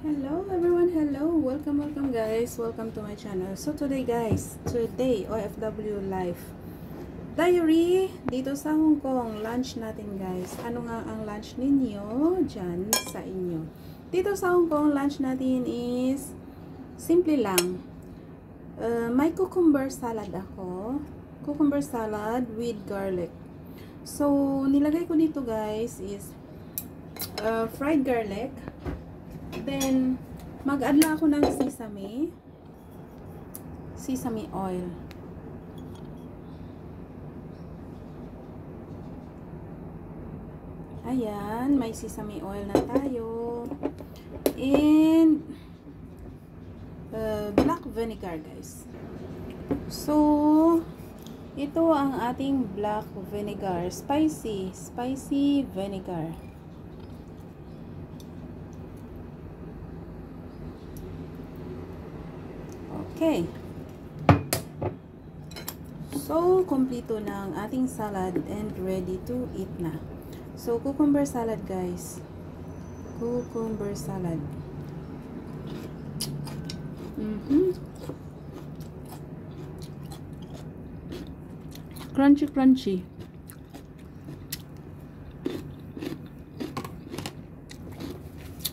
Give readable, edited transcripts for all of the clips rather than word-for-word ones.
Hello everyone, hello, welcome guys, welcome to my channel. So today guys, OFW life diary dito sa Hong Kong. Lunch natin guys. Ano nga ang lunch ninyo dyan sa inyo? Dito sa Hong Kong, lunch natin is simple lang. May cucumber salad ako, cucumber salad with garlic. So nilagay ko dito guys is fried garlic. Then, mag-add lang ako ng sesame oil. Ayan, may sesame oil na tayo. And, black vinegar, guys. So, ito ang ating black vinegar. Spicy vinegar. Okay. So, kompleto na ang ating salad and ready to eat na. So, cucumber salad guys. Cucumber salad. Crunchy.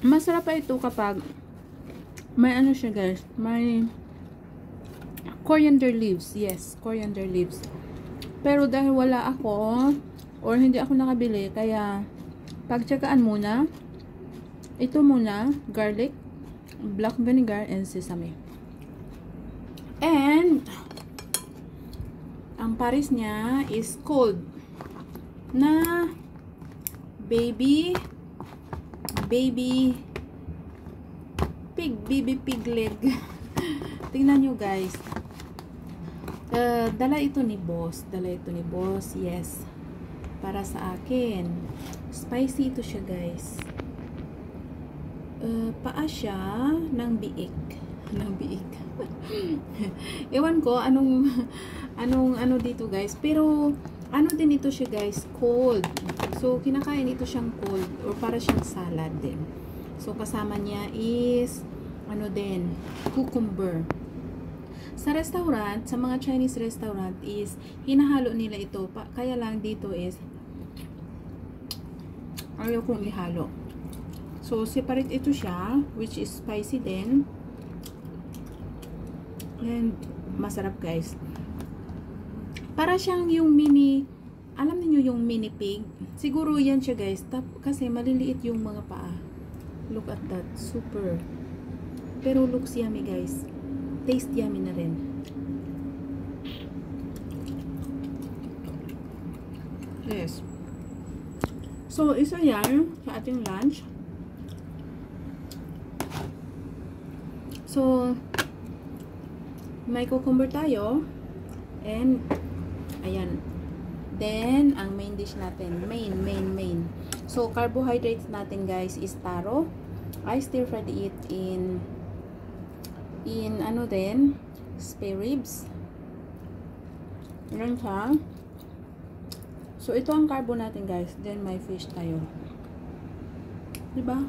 Masarap pa ito kapag may ano siya guys, may coriander leaves. Yes, coriander leaves. Pero dahil wala ako or hindi ako nakabili, kaya pagtsagaan muna. Ito muna, garlic, black vinegar, and sesame. And ang pares niya is cold na baby pig leg. Tingnan nyo guys. Dala ito ni boss. Yes. Para sa akin. Spicy ito siya guys. Paa siya ng biik. Ewan ko anong dito guys. Pero ano din ito siya guys, cold. So kinakain ito siyang cold or para siyang salad din. So kasama niya is ano din, cucumber. Sa restaurant, sa mga Chinese restaurant is hinahalo nila ito. Kaya lang dito is ayaw kong ihalo. So separate ito siya, which is spicy din. And masarap guys. Para siyang yung mini, alam niyo yung mini pig? Siguro yan siya guys. Kasi maliliit yung mga paa. Look at that. Super. Pero looks yummy guys. Taste yummy na rin. Yes. So, isa yan sa ating lunch. So, may cucumber tayo. And, ayan. Then, ang main dish natin. Main. So, carbohydrates natin guys is taro. I stir-fried it in ano din, spare ribs. Yan siya. So, ito ang carbo natin guys. Then, may fish tayo. Diba?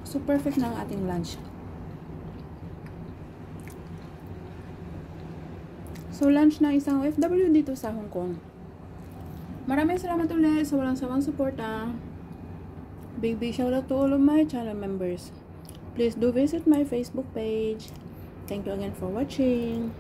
So, perfect na ang ating lunch. So, lunch na isang OFW dito sa Hong Kong. Maraming salamat ulit sa walang sawang suporta. Big shoutout to all of my channel members. Please do visit my Facebook page. Thank you again for watching.